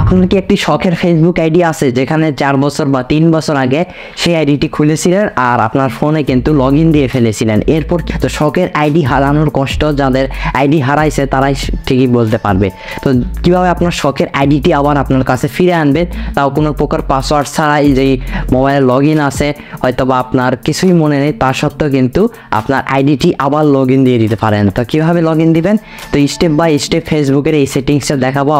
আপনার কি একটি শখের ফেসবুক আইডি আছে যেখানে 4 বছর বা 3 বছর আগে সেই আইডিটি খুলেছিলেন আর আপনার ফোনে কিন্তু লগ ইন দিয়ে ফেলেছিলেন, এরপর তো শখের আইডি হারানোর কষ্ট যাদের আইডি হারাইছে তারাই ঠিকই বলতে পারবে। তো কীভাবে আপনার শখের আইডিটি আবার আপনার কাছে ফিরে আনবেন, তাও কোনো প্রকার পাসওয়ার্ড ছাড়াই, যেই মোবাইলে লগ ইন আছে হয়তো বা আপনার কিছুই মনে নেই, তা সত্ত্বেও কিন্তু আপনার আইডিটি আবার লগ ইন দিয়ে দিতে পারেন। তো কীভাবে লগ ইন দিবেন, তো স্টেপ বাই স্টেপ ফেসবুকের এই সেটিংসটা দেখাবো।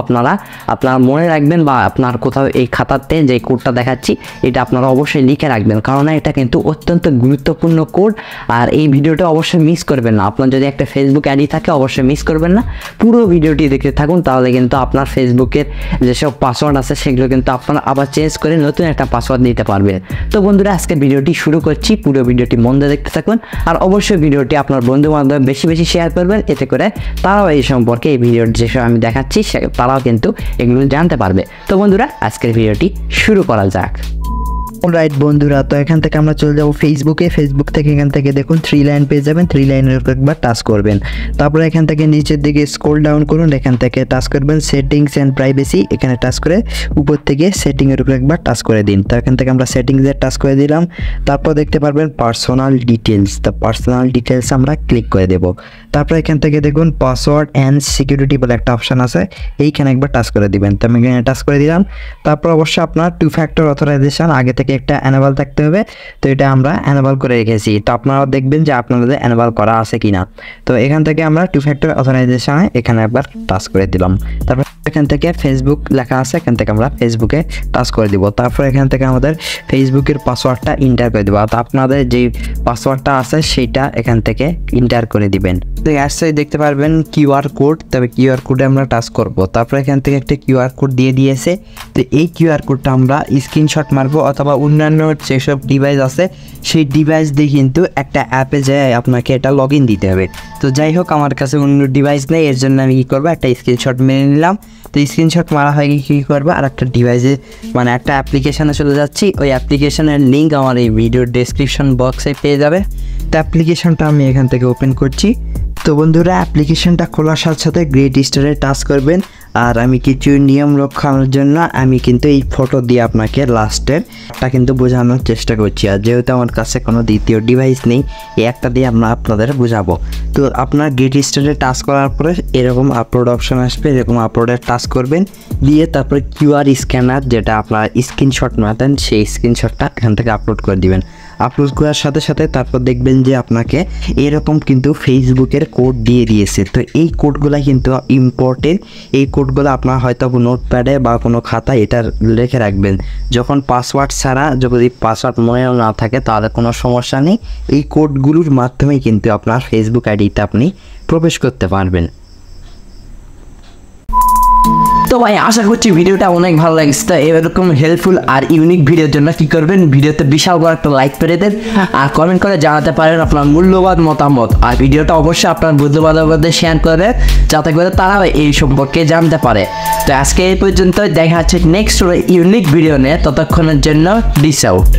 আপনার মনে রাখবেন বা আপনার কোথাও এই খাতাতে যে কোডটা দেখাচ্ছি এটা আপনারা অবশ্যই লিখে রাখবেন, কারণ এটা কিন্তু অত্যন্ত গুরুত্বপূর্ণ কোড। আর এই ভিডিওটা অবশ্যই মিস করবেন না। আপনার যদি একটা ফেসবুক আইডি থাকে অবশ্যই মিস করবেন না, পুরো ভিডিওটি দেখতে থাকুন, তাহলে কিন্তু আপনার ফেসবুকের যেসব পাসওয়ার্ড আছে সেগুলো কিন্তু আপনারা আবার চেঞ্জ করে নতুন একটা পাসওয়ার্ড দিতে পারবেন। তো বন্ধুরা, আজকে ভিডিওটি শুরু করছি, পুরো ভিডিওটি মন দিয়ে দেখতে থাকুন। আর অবশ্যই ভিডিওটি আপনার বন্ধু বান্ধব বেশি বেশি শেয়ার করবেন, এতে করে তারাও এই সম্পর্কে, এই ভিডিওর যেসব আমি দেখাচ্ছি তারাও কিন্তু এগুলো জানতে পারবে। তো বন্ধুরা, আজকের ভিডিওটি শুরু করা যাক। রাইট বন্ধুরা, তো এখান থেকে আমরা চলে যাব ফেসবুকে। ফেসবুক থেকে এখান থেকে দেখুন 3 লাইন পেয়ে যাবেন, 3 লাইনের উপর একবার টাচ করবেন। তারপরে এখান থেকে নিচের দিকে স্ক্রল ডাউন করুন, এখান থেকে টাচ করবেন সেটিংস অ্যান্ড প্রাইভেসি, এখানে টাচ করে উপর থেকে সেটিংয়ের উপর একবার টাচ করে দিন। তো এখান থেকে আমরা সেটিংসে টাচ করে দিলাম। তারপর দেখতে পারবেন পার্সোনাল ডিটেলস, তো পার্সোনাল ডিটেলস আমরা ক্লিক করে দেব। তারপর এখান থেকে দেখুন পাসওয়ার্ড অ্যান্ড সিকিউরিটি বলে একটা অপশান আছে, এইখানে একবার টাচ করে দিবেন। তো আমি এখানে টাচ করে দিলাম। তারপর অবশ্যই আপনার 2 ফ্যাক্টর অথরাইজেশন আগে থেকে একটা এনেবল থাকতে হবে, তো এটা আমরা এনেবল করে রেখেছি। তো আপনারা দেখবেন যে আপনাদের এনেবল করা আছে কিনা। তো এখান থেকে আমরা 2 ফ্যাক্টর অথরাইজেশনে এখানে একবার টাচ করে দিলাম। তারপর এখান থেকে ফেসবুক লেখা আছে, এখান থেকে আমরা ফেসবুকে টাচ করে দিব। তারপর এখান থেকে আমাদের ফেসবুকের পাসওয়ার্ডটা এন্টার করে দেবো। তো আপনাদের যে পাসওয়ার্ডটা আছে সেইটা এখান থেকে এন্টার করে দিবেন। তো অ্যাডসাইড দেখতে পারবেন কিউআর কোড, তবে কিউআর কোডে আমরা টাচ করব। তারপর এখান থেকে একটা কিউআর কোড দিয়ে দিয়েছে, তো এই কিউআর কোডটা আমরা স্ক্রিনশট মারবো, অথবা অন্যান্য যেসব ডিভাইস আছে সেই ডিভাইস দিয়ে কিন্তু একটা অ্যাপে যায় আপনাকে এটা লগ ইন দিতে হবে। তো যাই হোক, আমার কাছে অন্য ডিভাইস নেই, এর জন্য আমি কী করবো, একটা স্ক্রিনশট মেরে নিলাম। তো স্ক্রিনশট মারা হয়ে গিয়ে কী করবো, আর একটা ডিভাইসে মানে একটা অ্যাপ্লিকেশানে চলে যাচ্ছি। ওই অ্যাপ্লিকেশনের লিঙ্ক আমার এই ভিডিওর ডেসক্রিপশন বক্সে পেয়ে যাবে। তো অ্যাপ্লিকেশনটা আমি এখান থেকে ওপেন করছি। তো বন্ধুরা, অ্যাপ্লিকেশনটা খোলার সাথে সাথে গ্রেট স্টারে টাচ করবেন। আর আমি কিছু নিয়ম রক্ষার জন্য আমি কিন্তু এই ফটো দিয়ে আপনাকে লাস্টেরটা কিন্তু বোঝানোর চেষ্টা করছি। আর যেহেতু আমার কাছে কোনো দ্বিতীয় ডিভাইস নেই, এই একটা দিয়ে আমরা আপনাদের বোঝাবো। তো আপনার গ্রেট স্টারে টাচ করার পরে এরকম আপলোড অপশন আসবে, এরকম আপলোডে টাচ করবেন, দিয়ে তারপরে কিউআর স্ক্যানার যেটা আপনার স্ক্রিনশট মারতেন সেই স্ক্রিনশটটা এখান থেকে আপলোড করে দিবেন। আপলোড করার সাথে সাথে তারপর দেখবেন যে আপনাকে এরকম কিন্তু ফেসবুকের কোড দিয়ে দিয়েছে। তো এই কোডগুলো কিন্তু ইম্পর্টেন্ট, এই কোডগুলো আপনার হয়তো নোটপ্যাডে বা কোনো খাতায় এটা লিখে রাখবেন। যখন পাসওয়ার্ড ছাড়া, যদি পাসওয়ার্ড মনেও না থাকে তাহলে কোনো সমস্যা নেই, এই কোডগুলোর মাধ্যমেই কিন্তু আপনার ফেসবুক আইডিতে আপনি প্রবেশ করতে পারবেন। তো ভাই, আশা করছি ভিডিওটা অনেক ভালো লাগছে। তো এরকম হেল্পফুল আর ইউনিক ভিডিওর জন্য কী করবেন, ভিডিওতে বিশাল বড় একটা লাইক করে দেন আর কমেন্ট করে জানাতে পারেন আপনার মূল্যবান মতামত। আর ভিডিওটা অবশ্যই আপনার বন্ধু বান্ধবদের শেয়ার করে, যাতে করে তারা এই সম্পর্কে জানতে পারে। তো আজকে এই পর্যন্ত, দেখা হচ্ছে নেক্সট ইউনিক ভিডিও নিয়ে। ততক্ষণের জন্য পিস আউট।